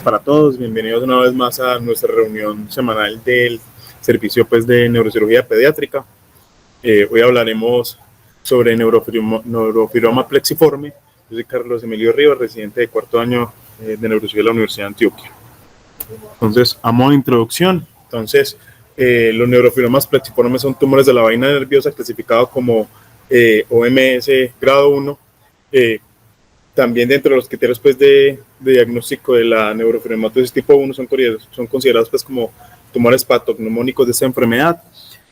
para todos, bienvenidos una vez más a nuestra reunión semanal del servicio de neurocirugía pediátrica. Hoy hablaremos sobre neurofibroma plexiforme. Yo soy Carlos Emilio Rivas, residente de cuarto año de neurocirugía de la Universidad de Antioquia. Entonces, a modo de introducción, los neurofibromas plexiformes son tumores de la vaina nerviosa clasificados como OMS grado 1. También dentro de los criterios de diagnóstico de la neurofibromatosis tipo 1 son considerados como tumores patognomónicos de esta enfermedad.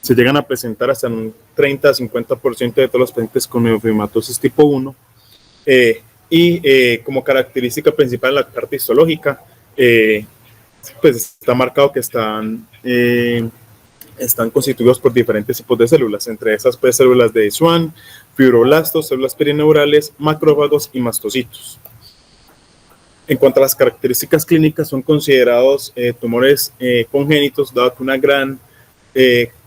Se llegan a presentar hasta un 30-50% de todos los pacientes con neurofibromatosis tipo 1. Como característica principal de la parte histológica, está marcado que están constituidos por diferentes tipos de células, entre esas células de Schwann, fibroblastos, células perineurales, macrófagos y mastocitos. En cuanto a las características clínicas, son considerados tumores congénitos, dado que una gran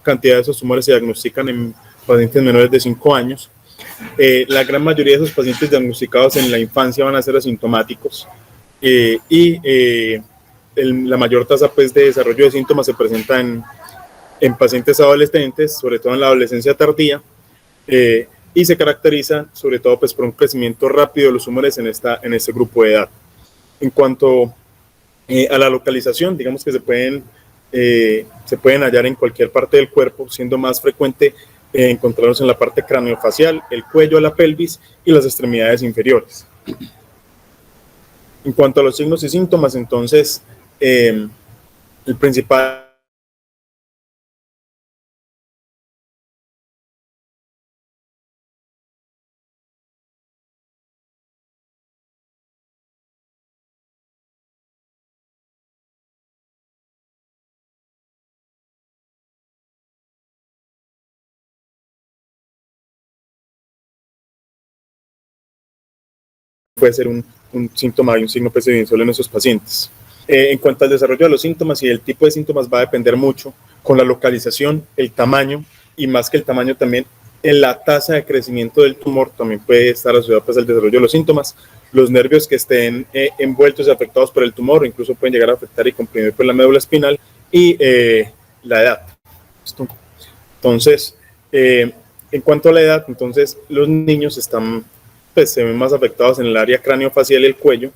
cantidad de esos tumores se diagnostican en pacientes menores de 5 años. La gran mayoría de esos pacientes diagnosticados en la infancia van a ser asintomáticos la mayor tasa de desarrollo de síntomas se presenta en pacientes adolescentes, sobre todo en la adolescencia tardía, y se caracteriza sobre todo por un crecimiento rápido de los tumores en este grupo de edad. En cuanto a la localización, digamos que se pueden hallar en cualquier parte del cuerpo, siendo más frecuente encontrarlos en la parte craneofacial, el cuello, la pelvis y las extremidades inferiores. En cuanto a los signos y síntomas, entonces, el principal puede ser un síntoma y un signo evidenciable en esos pacientes. En cuanto al desarrollo de los síntomas y el tipo de síntomas, va a depender mucho con la localización, el tamaño y más que el tamaño también en la tasa de crecimiento del tumor también puede estar asociado al desarrollo de los síntomas. Los nervios que estén envueltos y afectados por el tumor incluso pueden llegar a afectar y comprimir la médula espinal y la edad. Entonces, en cuanto a la edad, entonces los niños se ven más afectados en el área craneofacial y el cuello,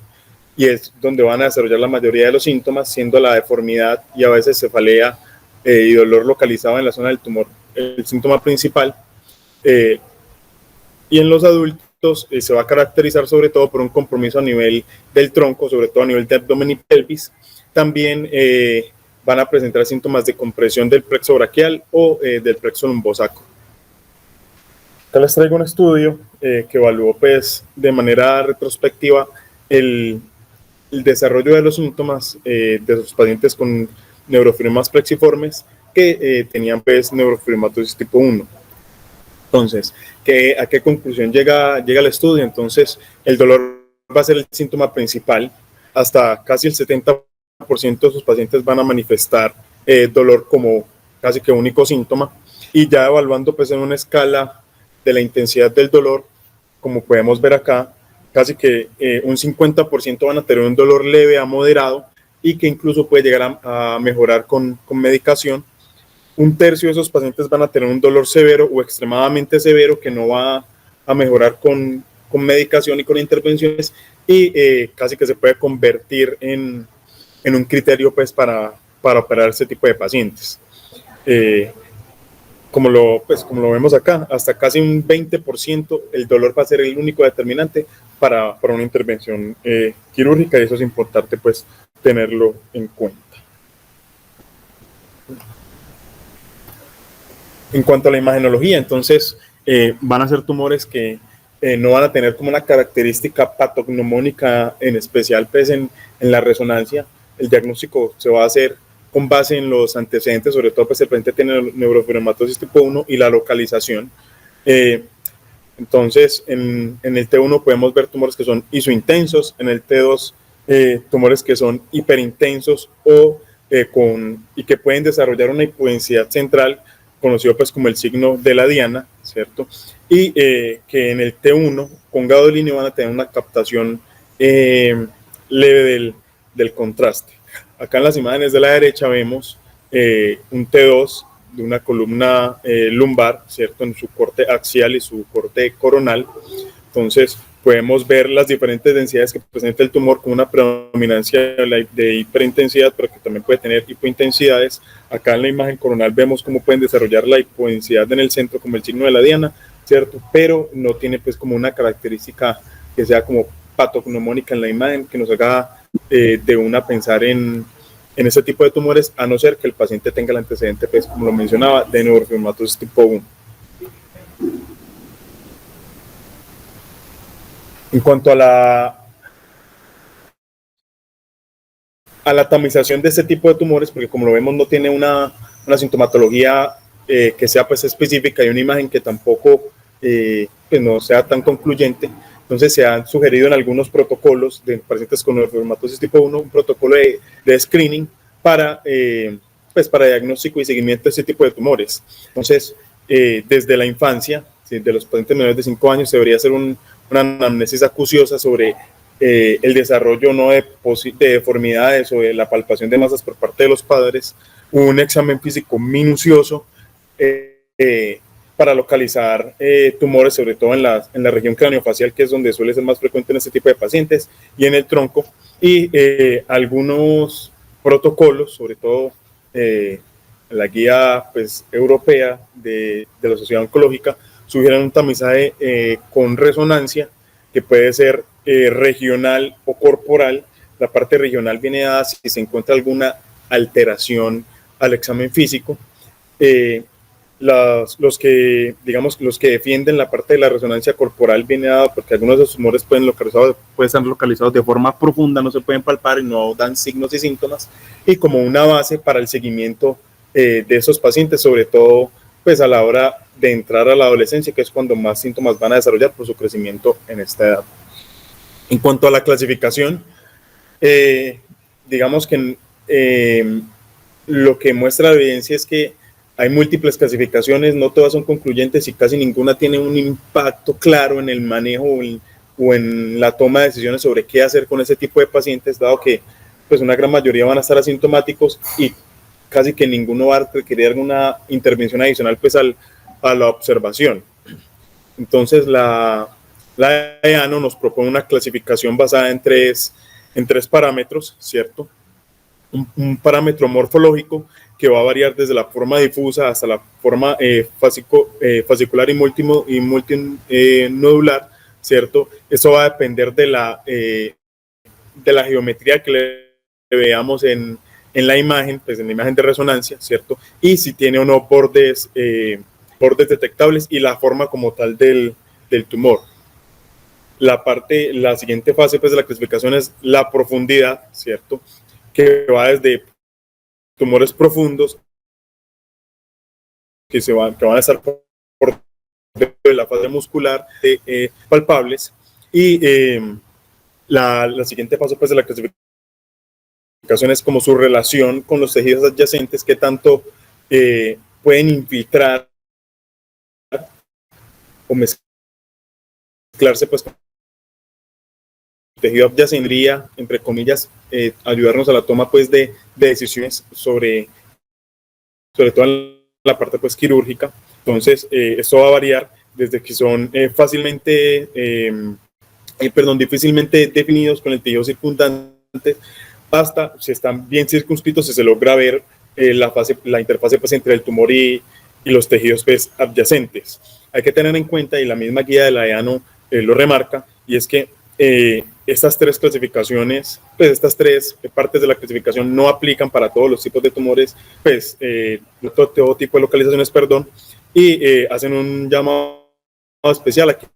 y es donde van a desarrollar la mayoría de los síntomas, siendo la deformidad y a veces cefalea y dolor localizado en la zona del tumor el síntoma principal. Y en los adultos se va a caracterizar sobre todo por un compromiso a nivel del tronco, sobre todo a nivel de abdomen y pelvis. También van a presentar síntomas de compresión del plexo braquial o del plexo lumbosaco. Acá les traigo un estudio que evaluó de manera retrospectiva el desarrollo de los síntomas de los pacientes con neurofibromas plexiformes que tenían neurofibromatosis tipo 1. Entonces, ¿a qué conclusión llega el estudio? Entonces, el dolor va a ser el síntoma principal. Hasta casi el 70% de sus pacientes van a manifestar dolor como casi que único síntoma. Y ya evaluando en una escala de la intensidad del dolor, como podemos ver acá, casi que un 50% van a tener un dolor leve a moderado y que incluso puede llegar a mejorar con medicación. Un tercio de esos pacientes van a tener un dolor severo o extremadamente severo que no va a mejorar con medicación y con intervenciones y casi que se puede convertir en un criterio para operar ese tipo de pacientes. Como lo vemos acá, hasta casi un 20% el dolor va a ser el único determinante para una intervención quirúrgica, y eso es importante tenerlo en cuenta. En cuanto a la imagenología, entonces van a ser tumores que no van a tener como una característica patognomónica en especial en la resonancia. El diagnóstico se va a hacer con base en los antecedentes, sobre todo el paciente tiene neurofibromatosis tipo 1 y la localización. Entonces, en el T1 podemos ver tumores que son isointensos, en el T2 tumores que son hiperintensos y que pueden desarrollar una hipodensidad central, conocido como el signo de la diana, ¿cierto? Y que en el T1 con gadolinio van a tener una captación leve del contraste. Acá en las imágenes de la derecha vemos un T2 de una columna lumbar, ¿cierto? En su corte axial y su corte coronal. Entonces, podemos ver las diferentes densidades que presenta el tumor con una predominancia de hiperintensidad, pero que también puede tener hipointensidades. Acá en la imagen coronal vemos cómo pueden desarrollar la hipodensidad en el centro, como el signo de la diana, ¿cierto? Pero no tiene pues como una característica que sea como patognomónica en la imagen, que nos haga de una pensar en ese tipo de tumores, a no ser que el paciente tenga el antecedente, pues como lo mencionaba, de neurofibromatosis tipo 1. En cuanto a la tamización de este tipo de tumores, porque como lo vemos no tiene una sintomatología que sea pues específica y una imagen que tampoco pues no sea tan concluyente, entonces se han sugerido en algunos protocolos de pacientes con neurofibromatosis tipo 1 un protocolo de screening pues para diagnóstico y seguimiento de este tipo de tumores. Entonces, desde la infancia, de los pacientes menores de 5 años, se debería hacer una anamnesis acuciosa sobre el desarrollo no de deformidades o de la palpación de masas por parte de los padres, un examen físico minucioso para localizar tumores, sobre todo en la región craneofacial, que es donde suele ser más frecuente en este tipo de pacientes, y en el tronco, y algunos protocolos, sobre todo la guía pues, europea de la Sociedad Oncológica, sugieren un tamizaje con resonancia, que puede ser regional o corporal. La parte regional viene dada si se encuentra alguna alteración al examen físico. Los que defienden la parte de la resonancia corporal viene dada porque algunos de los tumores pueden estar localizados de forma profunda, no se pueden palpar y no dan signos y síntomas, y como una base para el seguimiento de esos pacientes, sobre todo pues a la hora de entrar a la adolescencia, que es cuando más síntomas van a desarrollar por su crecimiento en esta edad. En cuanto a la clasificación, digamos que lo que muestra la evidencia es que hay múltiples clasificaciones, no todas son concluyentes y casi ninguna tiene un impacto claro en el manejo o en la toma de decisiones sobre qué hacer con ese tipo de pacientes, dado que pues una gran mayoría van a estar asintomáticos y casi que ninguno va a requerir alguna intervención adicional pues a la observación. Entonces la EANO nos propone una clasificación basada en tres parámetros, ¿cierto? Un parámetro morfológico que va a variar desde la forma difusa hasta la forma fascicular y multinodular, ¿cierto? Eso va a depender de la geometría que le veamos en la imagen, pues en la imagen de resonancia, ¿cierto? Y si tiene o no bordes detectables y la forma como tal del tumor. La siguiente fase pues, de la clasificación es la profundidad, ¿cierto? Que va desde tumores profundos que van a estar por de la fase muscular palpables, y la siguiente paso pues, de la clasificación es como su relación con los tejidos adyacentes, que tanto pueden infiltrar o mezclarse pues con el tejido adyacente, entre comillas, ayudarnos a la toma pues de decisiones sobre todo en la parte pues quirúrgica. Entonces esto va a variar desde que son difícilmente definidos con el tejido circundante, hasta si están bien circunscritos, si se logra ver la interfase pues, entre el tumor y los tejidos pues, adyacentes. Hay que tener en cuenta, y la misma guía de la EANO lo remarca, y es que estas tres clasificaciones, pues estas tres partes de la clasificación no aplican para todos los tipos de tumores, pues todo tipo de localizaciones, perdón, y hacen un llamado especial a que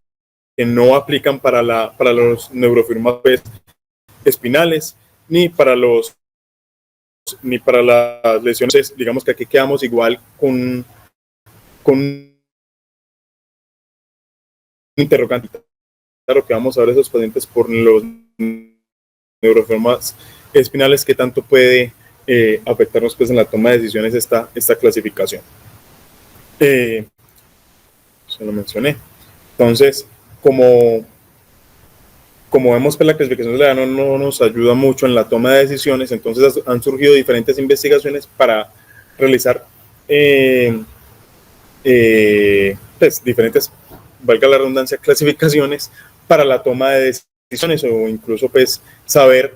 no aplican para los neurofibromas espinales, ni para las lesiones. Digamos que aquí quedamos igual con un interrogante. Claro que vamos a ver esos pacientes por los neurofibromas espinales, que tanto puede afectarnos pues, en la toma de decisiones esta clasificación. Se lo mencioné. Entonces, como como vemos que la clasificación de la edad no nos ayuda mucho en la toma de decisiones, entonces han surgido diferentes investigaciones para realizar pues, diferentes, valga la redundancia, clasificaciones para la toma de decisiones o incluso pues saber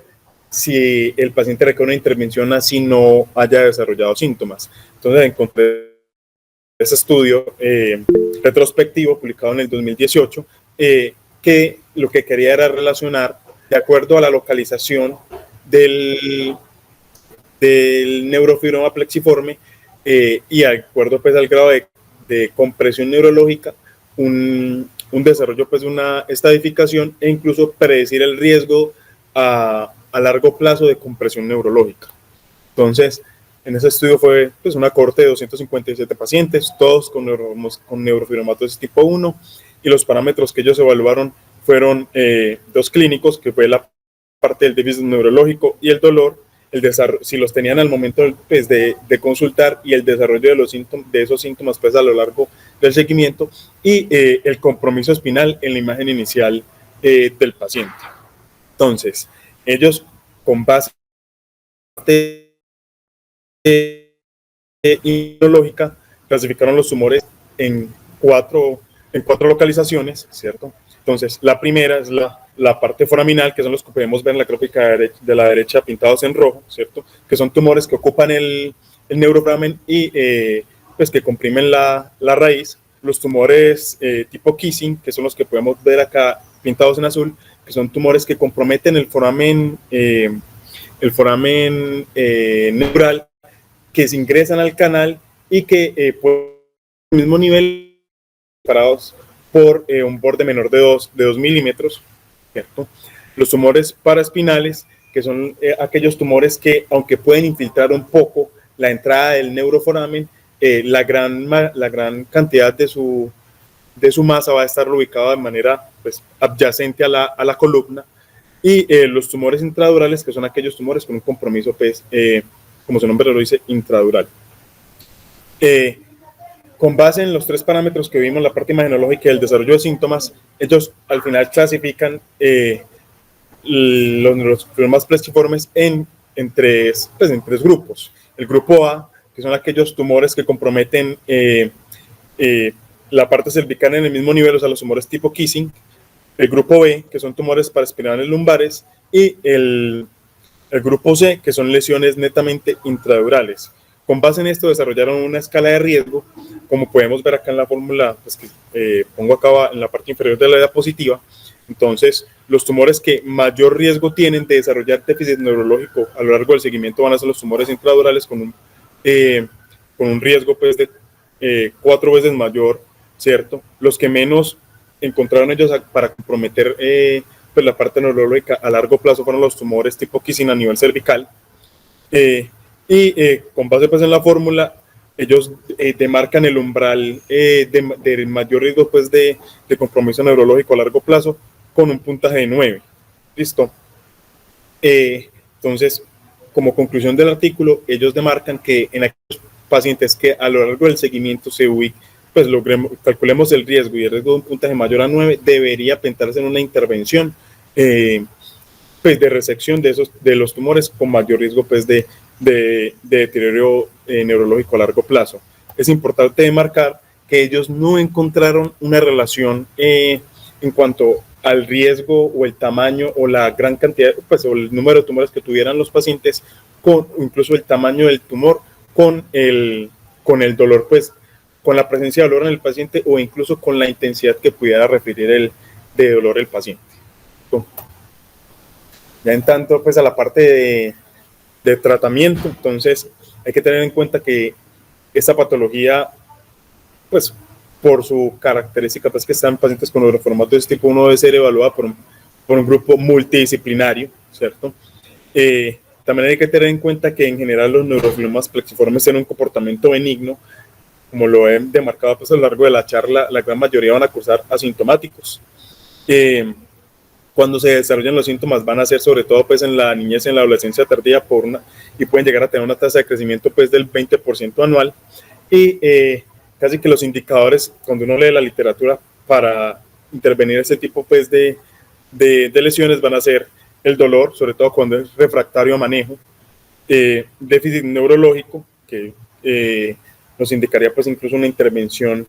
si el paciente requiere una intervención así no haya desarrollado síntomas. Entonces encontré ese estudio retrospectivo publicado en el 2018 que lo que quería era relacionar de acuerdo a la localización del neurofibroma plexiforme y de acuerdo pues al grado de compresión neurológica, un desarrollo pues de una estadificación e incluso predecir el riesgo a largo plazo de compresión neurológica. Entonces, en ese estudio fue pues, una cohorte de 257 pacientes, todos con neurofibromatosis tipo 1, y los parámetros que ellos evaluaron fueron dos clínicos, que fue la parte del déficit neurológico y el dolor, el desarrollo, si los tenían al momento pues, de consultar, y el desarrollo de esos síntomas pues, a lo largo del seguimiento, y el compromiso espinal en la imagen inicial del paciente. Entonces, ellos con base inmunológica clasificaron los tumores en cuatro localizaciones, ¿cierto? Entonces, la primera es la parte foraminal, que son los que podemos ver en la gráfica de la derecha pintados en rojo, ¿cierto? Que son tumores que ocupan el neuroforamen y pues que comprimen la raíz. Los tumores tipo kissing, que son los que podemos ver acá pintados en azul, que son tumores que comprometen el foramen neural, que se ingresan al canal y que por el mismo nivel separados por un borde menor de 2 milímetros, ¿cierto? Los tumores paraespinales, que son aquellos tumores que, aunque pueden infiltrar un poco la entrada del neuroforamen, la gran cantidad de su masa va a estar ubicada de manera pues, adyacente a la columna. Y los tumores intradurales, que son aquellos tumores con un compromiso, pues, como su nombre lo dice, intradural. Con base en los tres parámetros que vimos, la parte imagenológica y el desarrollo de síntomas, ellos al final clasifican los neurofibromas plexiformes en tres grupos. El grupo A, que son aquellos tumores que comprometen la parte cervical en el mismo nivel, o sea, los tumores tipo kissing. El grupo B, que son tumores paraespinales lumbares, y el grupo C, que son lesiones netamente intradurales. Con base en esto desarrollaron una escala de riesgo, como podemos ver acá en la fórmula, pues que pongo acá en la parte inferior de la diapositiva. Entonces, los tumores que mayor riesgo tienen de desarrollar déficit neurológico a lo largo del seguimiento van a ser los tumores intradurales con un riesgo pues, de 4 veces mayor, ¿cierto? Los que menos encontraron ellos para comprometer pues la parte neurológica a largo plazo fueron los tumores tipo kissing a nivel cervical. Con base pues, en la fórmula, ellos demarcan el umbral de mayor riesgo pues, de compromiso neurológico a largo plazo con un puntaje de 9. ¿Listo? Entonces, como conclusión del artículo, ellos demarcan que en aquellos pacientes que a lo largo del seguimiento se ubican, pues calculemos el riesgo y el riesgo de un puntaje mayor a 9, debería pensarse en una intervención pues de resección de los tumores con mayor riesgo pues de deterioro neurológico a largo plazo. Es importante demarcar que ellos no encontraron una relación en cuanto al riesgo o el tamaño o la gran cantidad, pues, o el número de tumores que tuvieran los pacientes, con incluso el tamaño del tumor con el dolor, pues con la presencia de dolor en el paciente o incluso con la intensidad que pudiera referir de dolor el paciente. Ya en tanto, pues a la parte de tratamiento, entonces hay que tener en cuenta que esta patología, pues por su característica, pues que están pacientes con neurofibromatosis tipo 1 debe ser evaluada por un grupo multidisciplinario, ¿cierto? También hay que tener en cuenta que en general los neurofibromas plexiformes tienen un comportamiento benigno, como lo he demarcado pues, a lo largo de la charla. La gran mayoría van a cursar asintomáticos. Cuando se desarrollan los síntomas van a ser sobre todo pues, en la niñez y en la adolescencia tardía y pueden llegar a tener una tasa de crecimiento pues, del 20% anual. Y casi que los indicadores, cuando uno lee la literatura para intervenir ese tipo pues, de de lesiones van a ser el dolor, sobre todo cuando es refractario a manejo, déficit neurológico, que nos indicaría pues incluso una intervención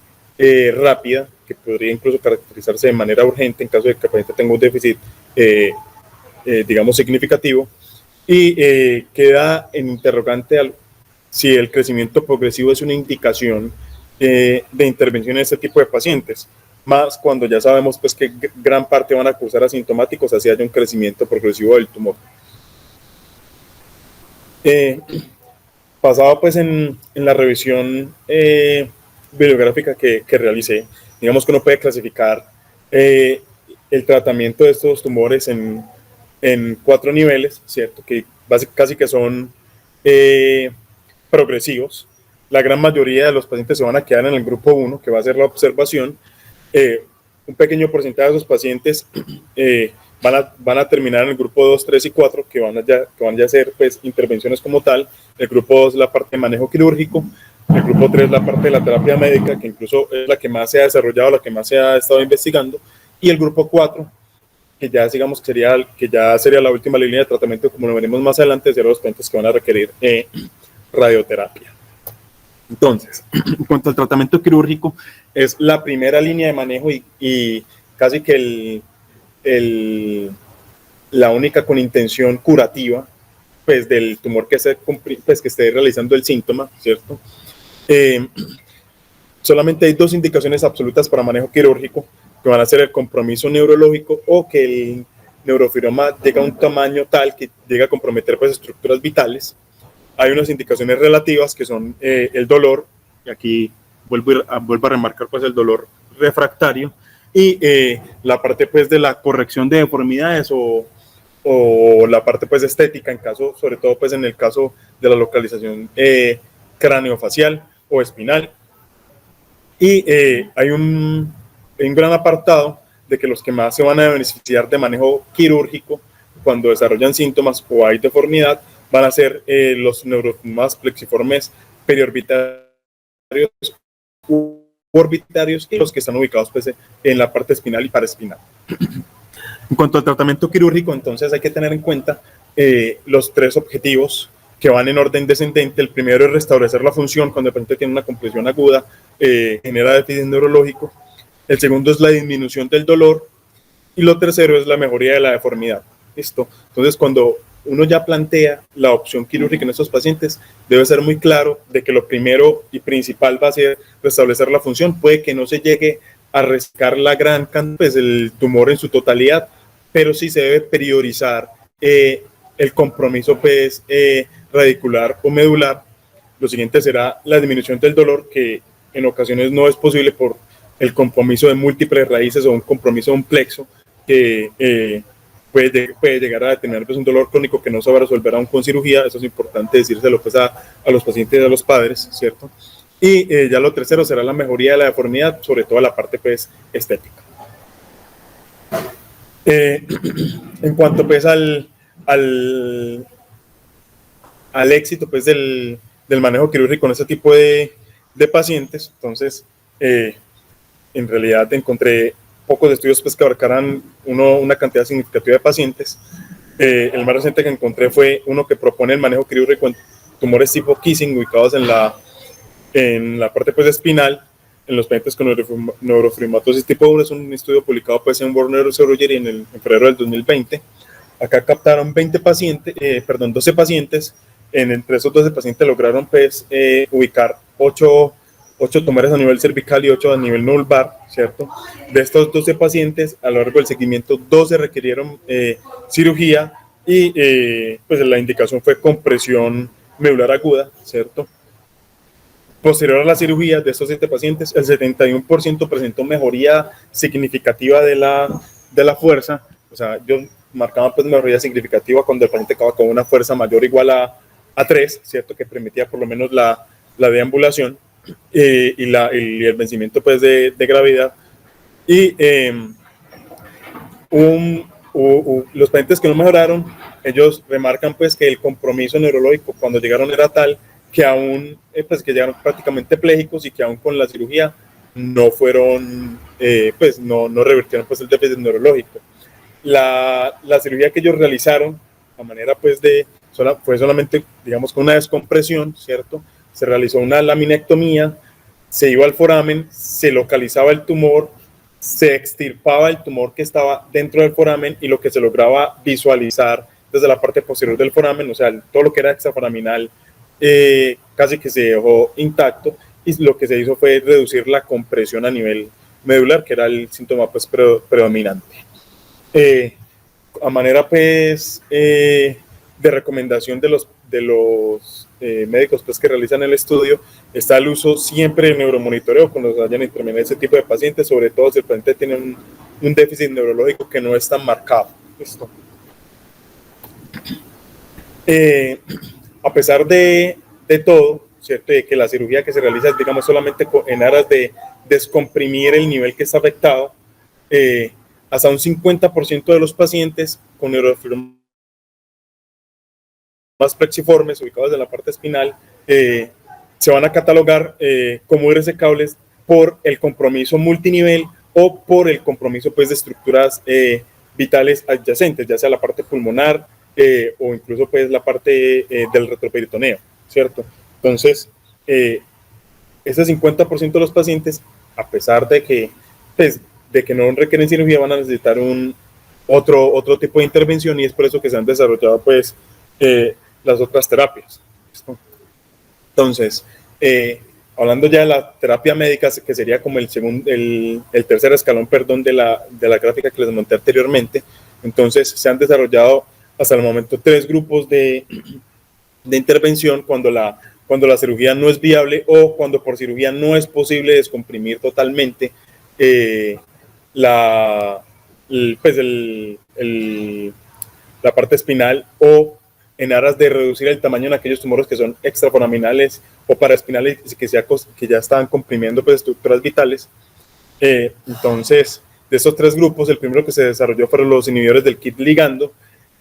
rápida, que podría incluso caracterizarse de manera urgente en caso de que el paciente tenga un déficit, digamos, significativo, y queda en interrogante si el crecimiento progresivo es una indicación de intervención en este tipo de pacientes, más cuando ya sabemos pues que gran parte van a cursar asintomáticos así haya un crecimiento progresivo del tumor. Basado pues en la revisión bibliográfica que realicé, digamos que uno puede clasificar el tratamiento de estos tumores en 4 niveles, ¿cierto? Que casi que son progresivos. La gran mayoría de los pacientes se van a quedar en el grupo 1, que va a ser la observación. Un pequeño porcentaje de esos pacientes van a terminar en el grupo 2, 3 y 4, que van a hacer pues, intervenciones como tal. El grupo 2 la parte de manejo quirúrgico, el grupo 3 la parte de la terapia médica, que incluso es la que más se ha desarrollado, la que más se ha estado investigando, y el grupo 4, que ya digamos que ya sería la última línea de tratamiento, como lo veremos más adelante, de los pacientes que van a requerir radioterapia. Entonces, en cuanto al tratamiento quirúrgico, es la primera línea de manejo y casi que la única con intención curativa pues, del tumor que esté realizando el síntoma, ¿cierto? Solamente hay 2 indicaciones absolutas para manejo quirúrgico, que van a ser el compromiso neurológico o que el neurofibroma llega a un tamaño tal que llega a comprometer pues, estructuras vitales. Hay unas indicaciones relativas que son el dolor, y aquí vuelvo a remarcar pues, el dolor refractario, y la parte pues, de la corrección de deformidades o la parte pues, estética, sobre todo pues, en el caso de la localización craneofacial o espinal. Y hay un gran apartado de que los que más se van a beneficiar de manejo quirúrgico cuando desarrollan síntomas o hay deformidad van a ser los neurofibromas plexiformes periorbitarios u orbitarios y los que están ubicados pues, en la parte espinal y paraespinal. En cuanto al tratamiento quirúrgico, entonces hay que tener en cuenta los 3 objetivos que van en orden descendente. El primero es restablecer la función cuando el paciente tiene una compresión aguda, genera déficit neurológico. El segundo es la disminución del dolor. Y lo tercero es la mejoría de la deformidad. ¿Listo? Entonces, cuando uno ya plantea la opción quirúrgica en estos pacientes, debe ser muy claro de que lo primero y principal va a ser restablecer la función. Puede que no se llegue a rescatar la gran cantidad, pues el tumor en su totalidad, pero sí se debe priorizar el compromiso pues, radicular o medular. Lo siguiente será la disminución del dolor, que en ocasiones no es posible por el compromiso de múltiples raíces o un compromiso de un plexo que puede llegar a determinar pues, un dolor crónico que no se va a resolver aún con cirugía. Eso es importante decírselo pues, a los pacientes y a los padres, ¿cierto? Y ya lo tercero será la mejoría de la deformidad, sobre todo la parte pues, estética. En cuanto pues, al éxito pues, del manejo quirúrgico en este tipo de pacientes, entonces en realidad encontré pocos estudios pues, que abarcaran una cantidad significativa de pacientes. El más reciente que encontré fue uno que propone el manejo quirúrgico en tumores tipo Kissing ubicados en la parte pues, espinal, en los pacientes con neurofibromatosis tipo 1. Es un estudio publicado pues, en World Neurosurgery en febrero del 2020. Acá captaron 12 pacientes. Entre esos 12 pacientes lograron pues, ubicar 8 tumores a nivel cervical y 8 a nivel vulvar, ¿cierto? De estos 12 pacientes, a lo largo del seguimiento, 12 requirieron cirugía y pues la indicación fue compresión medular aguda, ¿cierto? Posterior a la cirugía de estos 7 pacientes, el 71% presentó mejoría significativa de la fuerza. O sea, yo marcaba pues mejoría significativa cuando el paciente acaba con una fuerza mayor o igual a 3, ¿cierto? Que permitía por lo menos la deambulación y el vencimiento pues, de gravedad. Y los pacientes que no mejoraron, ellos remarcan pues, que el compromiso neurológico cuando llegaron era tal que aún pues, que llegaron prácticamente plégicos y que aún con la cirugía no fueron, pues no revirtieron pues, el déficit neurológico. la cirugía que ellos realizaron, a manera pues fue solamente, digamos, con una descompresión, ¿cierto? Se realizó una laminectomía, se iba al foramen, se localizaba el tumor, se extirpaba el tumor que estaba dentro del foramen y lo que se lograba visualizar desde la parte posterior del foramen, o sea, todo lo que era extraforaminal, casi que se dejó intacto, y lo que se hizo fue reducir la compresión a nivel medular, que era el síntoma pues predominante. A manera pues de recomendación de los médicos pues que realizan el estudio, está el uso siempre de neuromonitoreo cuando se vayan a intervenir ese tipo de pacientes, sobre todo si el paciente tiene un déficit neurológico que no es tan marcado. ¿Listo? A pesar de todo, ¿cierto? De que la cirugía que se realiza es, digamos, solamente en aras de descomprimir el nivel que está afectado, hasta un 50% de los pacientes con neurofibromas plexiformes ubicados en la parte espinal se van a catalogar como irresecables por el compromiso multinivel o por el compromiso pues, de estructuras vitales adyacentes, ya sea la parte pulmonar o incluso pues, la parte del retroperitoneo, ¿cierto? Entonces, ese 50% de los pacientes, a pesar de que, pues, de que no requieren cirugía, van a necesitar otro tipo de intervención, y es por eso que se han desarrollado pues, las otras terapias. Entonces, hablando ya de la terapia médica, que sería como el tercer escalón, perdón, de la gráfica que les monté anteriormente, entonces se han desarrollado hasta el momento 3 grupos de intervención cuando la cirugía no es viable o cuando por cirugía no es posible descomprimir totalmente la parte espinal, o en aras de reducir el tamaño en aquellos tumores que son extraforaminales o paraespinales que ya estaban comprimiendo pues, estructuras vitales. Entonces, de esos 3 grupos, el primero que se desarrolló fueron los inhibidores del KIT ligando,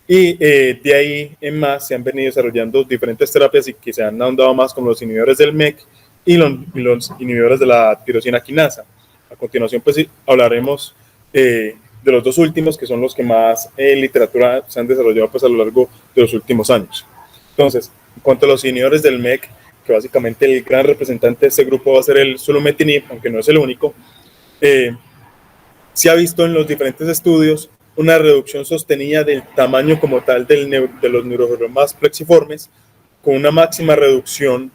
y de ahí en más se han venido desarrollando diferentes terapias y que se han ahondado más con los inhibidores del MEK y los inhibidores de la tirosina quinasa. A continuación, pues hablaremos de los 2 últimos, que son los que más literatura se han desarrollado pues, a lo largo de los últimos años. Entonces, en cuanto a los inhibidores del MEK, que básicamente el gran representante de este grupo va a ser el sulumetinib, aunque no es el único, se ha visto en los diferentes estudios una reducción sostenida del tamaño como tal de los neurofibromas plexiformes, con una máxima reducción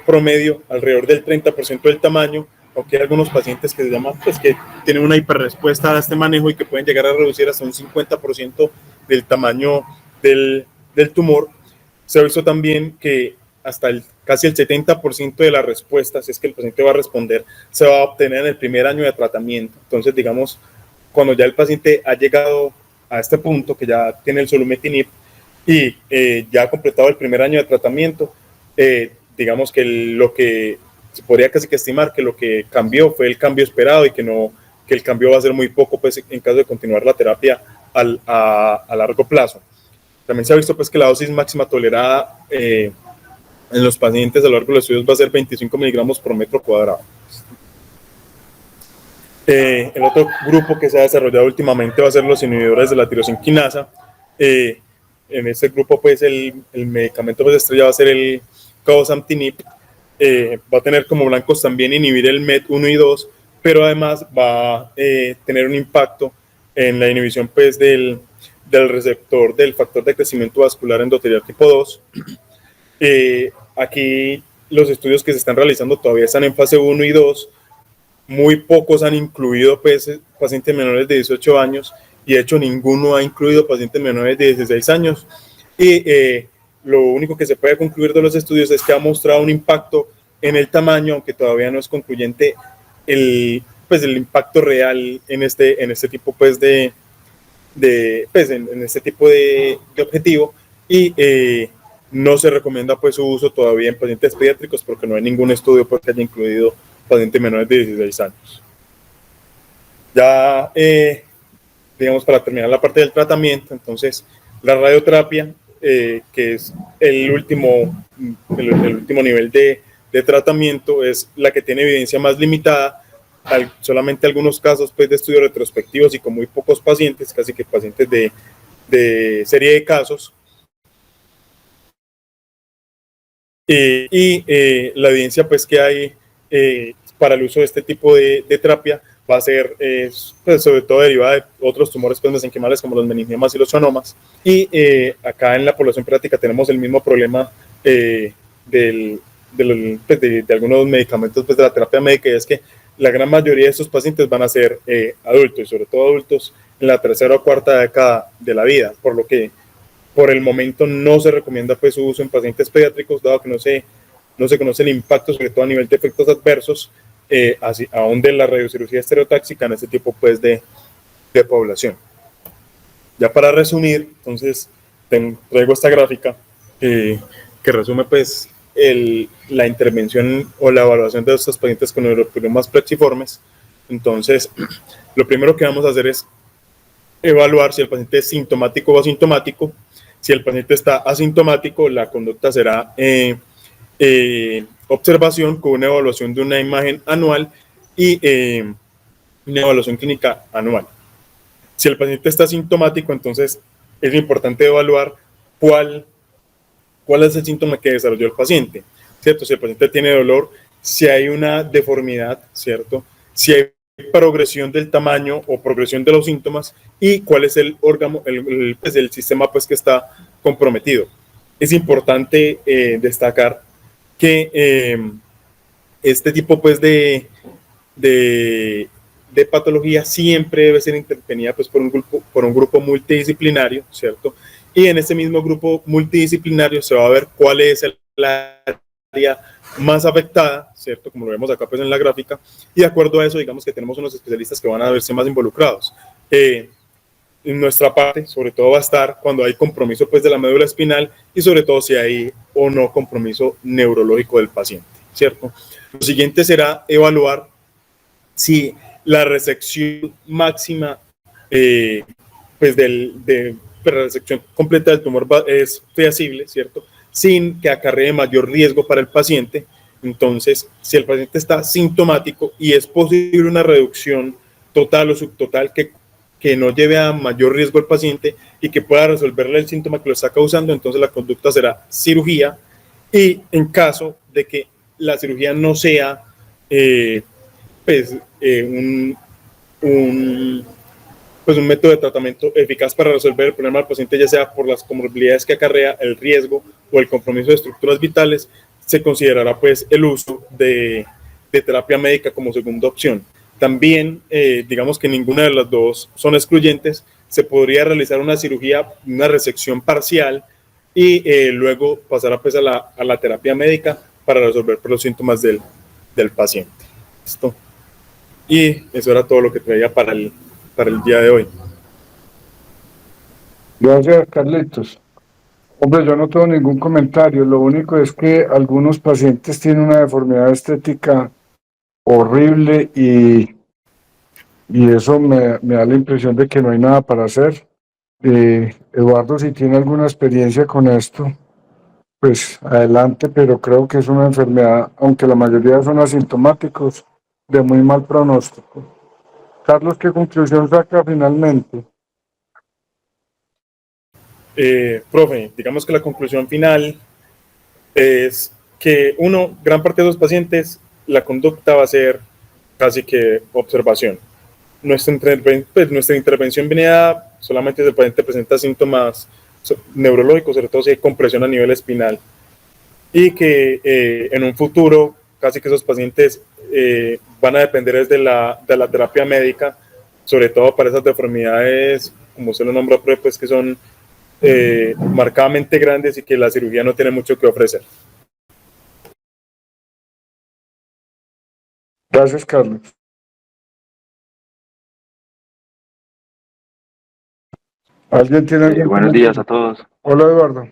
promedio alrededor del 30% del tamaño, aunque hay algunos pacientes que se llaman, pues, que tienen una hiperrespuesta a este manejo y que pueden llegar a reducir hasta un 50% del tamaño del tumor. Se ha visto también que hasta casi el 70% de la respuesta, si es que el paciente va a responder, se va a obtener en el primer año de tratamiento. Entonces, digamos, cuando ya el paciente ha llegado a este punto, que ya tiene el solumetinib y ya ha completado el primer año de tratamiento, digamos que lo que se podría casi que estimar que lo que cambió fue el cambio esperado, y que el cambio va a ser muy poco pues, en caso de continuar la terapia a largo plazo. También se ha visto pues, que la dosis máxima tolerada en los pacientes a lo largo de los estudios va a ser 25 miligramos por metro cuadrado. El otro grupo que se ha desarrollado últimamente va a ser los inhibidores de la tirosina quinasa. En este grupo, pues, el medicamento pues, estrella va a ser el cabozantinib. Va a tener como blancos también inhibir el MET1 y 2, pero además va a tener un impacto en la inhibición pues, del receptor del factor de crecimiento vascular endotelial tipo 2. Aquí los estudios que se están realizando todavía están en fase 1 y 2. Muy pocos han incluido pues, pacientes menores de 18 años, y de hecho ninguno ha incluido pacientes menores de 16 años. Y lo único que se puede concluir de los estudios es que ha mostrado un impacto en el tamaño, aunque todavía no es concluyente el impacto real en este tipo pues, en este tipo de objetivo, y no se recomienda pues, su uso todavía en pacientes pediátricos, porque no hay ningún estudio pues, que haya incluido pacientes menores de 16 años. Ya, digamos, para terminar la parte del tratamiento, entonces, la radioterapia, que es el último nivel de tratamiento, es la que tiene evidencia más limitada, solamente algunos casos pues, de estudios retrospectivos y con muy pocos pacientes, casi que pacientes de serie de casos. La evidencia pues, que hay para el uso de este tipo de terapia va a ser pues, sobre todo derivada de otros tumores pues, mesenquimales como los meningiomas y los schwannomas. Y acá en la población pediátrica tenemos el mismo problema de algunos medicamentos pues, de la terapia médica, y es que la gran mayoría de estos pacientes van a ser adultos, y sobre todo adultos en la tercera o cuarta década de la vida, por lo que por el momento no se recomienda pues, su uso en pacientes pediátricos, dado que no se conoce el impacto, sobre todo a nivel de efectos adversos, aún de la radiocirugía estereotáxica en este tipo pues, de población. Ya para resumir, entonces, traigo esta gráfica que resume pues, la intervención o la evaluación de estos pacientes con neuropiliomas plexiformes. Entonces, lo primero que vamos a hacer es evaluar si el paciente es sintomático o asintomático. Si el paciente está asintomático, la conducta será observación con una evaluación de una imagen anual y una evaluación clínica anual. Si el paciente está sintomático, entonces es importante evaluar cuál es el síntoma que desarrolló el paciente, ¿cierto? Si el paciente tiene dolor, si hay una deformidad, ¿cierto? Si hay progresión del tamaño o progresión de los síntomas y cuál es el órgano, el sistema pues, que está comprometido. Es importante destacar que este tipo pues, de patología siempre debe ser intervenida pues, por un grupo multidisciplinario, ¿cierto? Y en este mismo grupo multidisciplinario se va a ver cuál es el área más afectada, ¿cierto? Como lo vemos acá pues en la gráfica, y de acuerdo a eso, digamos que tenemos unos especialistas que van a verse más involucrados. En nuestra parte, sobre todo va a estar cuando hay compromiso pues de la médula espinal y sobre todo si hay o no compromiso neurológico del paciente, ¿cierto? Lo siguiente será evaluar si la resección máxima pues la resección completa del tumor es feasible, ¿cierto? Sin que acarree mayor riesgo para el paciente. Entonces, si el paciente está sintomático y es posible una reducción total o subtotal que no lleve a mayor riesgo al paciente y que pueda resolverle el síntoma que lo está causando, entonces la conducta será cirugía. Y en caso de que la cirugía no sea un método de tratamiento eficaz para resolver el problema del paciente, ya sea por las comorbilidades que acarrea, el riesgo o el compromiso de estructuras vitales, se considerará pues el uso de terapia médica como segunda opción. También, digamos que ninguna de las dos son excluyentes, se podría realizar una cirugía, una resección parcial y luego pasar pues, a la terapia médica para resolver los síntomas del paciente. ¿Listo? Y eso era todo lo que traía para el día de hoy. Gracias, Carlitos. Hombre, yo no tengo ningún comentario. Lo único es que algunos pacientes tienen una deformidad estética horrible y eso me da la impresión de que no hay nada para hacer. Eduardo, si tiene alguna experiencia con esto, pues adelante, pero creo que es una enfermedad, aunque la mayoría son asintomáticos, de muy mal pronóstico. Carlos, ¿qué conclusión saca finalmente? Profe, digamos que la conclusión final es que gran parte de los pacientes, la conducta va a ser casi que observación. Nuestra intervención viene a solamente si el paciente presenta síntomas neurológicos, sobre todo si hay compresión a nivel espinal, y que en un futuro casi que esos pacientes van a depender desde la terapia médica, sobre todo para esas deformidades, como se lo nombra, pues que son marcadamente grandes y que la cirugía no tiene mucho que ofrecer. Gracias, Carlos. ¿Alguien tiene buenos días a todos. Hola, Eduardo.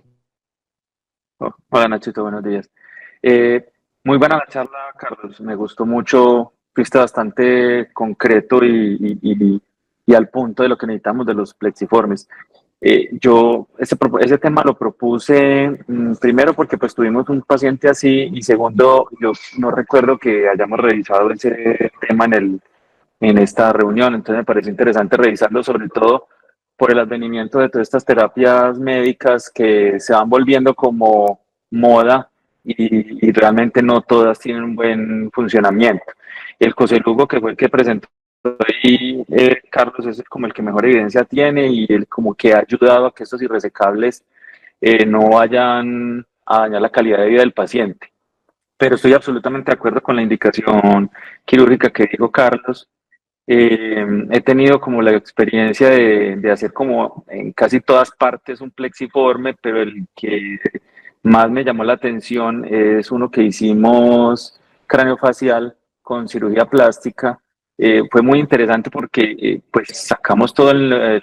Oh, hola, Nachito, buenos días. Muy buena la charla, Carlos. Me gustó mucho. Fuiste bastante concreto y al punto de lo que necesitamos de los plexiformes. Yo ese tema lo propuse primero porque pues tuvimos un paciente así y segundo, yo no recuerdo que hayamos revisado ese tema en esta reunión, entonces me parece interesante revisarlo sobre todo por el advenimiento de todas estas terapias médicas que se van volviendo como moda y realmente no todas tienen un buen funcionamiento. El coselugo que fue el que presentó y Carlos es como el que mejor evidencia tiene y él como que ha ayudado a que estos irresecables no vayan a dañar la calidad de vida del paciente. Pero estoy absolutamente de acuerdo con la indicación quirúrgica que dijo Carlos. He tenido como la experiencia de hacer como en casi todas partes un plexiforme, pero el que más me llamó la atención es uno que hicimos craneofacial con cirugía plástica. Fue muy interesante porque pues sacamos todo el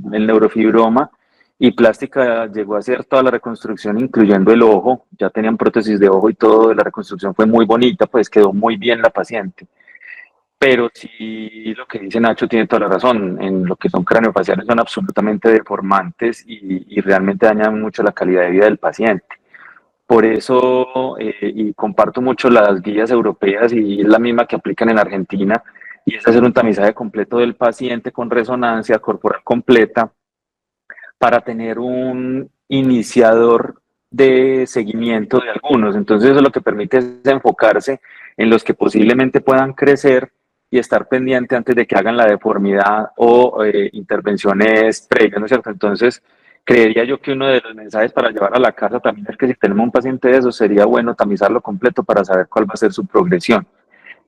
neurofibroma y plástica llegó a hacer toda la reconstrucción, incluyendo el ojo. Ya tenían prótesis de ojo y todo. La reconstrucción fue muy bonita, pues quedó muy bien la paciente. Pero sí, lo que dice Nacho tiene toda la razón. En lo que son craneofaciales son absolutamente deformantes y realmente dañan mucho la calidad de vida del paciente. Por eso, y comparto mucho las guías europeas y es la misma que aplican en Argentina, y es hacer un tamizaje completo del paciente con resonancia corporal completa para tener un iniciador de seguimiento de algunos. Entonces eso lo que permite es enfocarse en los que posiblemente puedan crecer y estar pendiente antes de que hagan la deformidad o intervenciones previas, ¿no es cierto? Entonces, creería yo que uno de los mensajes para llevar a la casa también es que si tenemos un paciente de esos, sería bueno tamizarlo completo para saber cuál va a ser su progresión.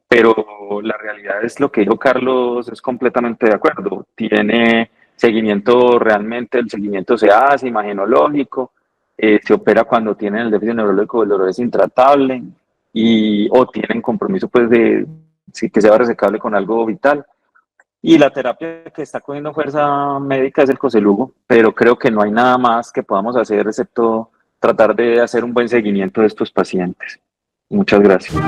Pero la realidad es lo que dijo Carlos, es completamente de acuerdo. Tiene seguimiento realmente, el seguimiento se hace, imagenológico, se opera cuando tienen el déficit neurológico, el dolor es intratable o tienen compromiso pues de sí, que sea resecable con algo vital. Y la terapia que está cogiendo fuerza médica es el coselugo, pero creo que no hay nada más que podamos hacer excepto tratar de hacer un buen seguimiento de estos pacientes. Muchas gracias.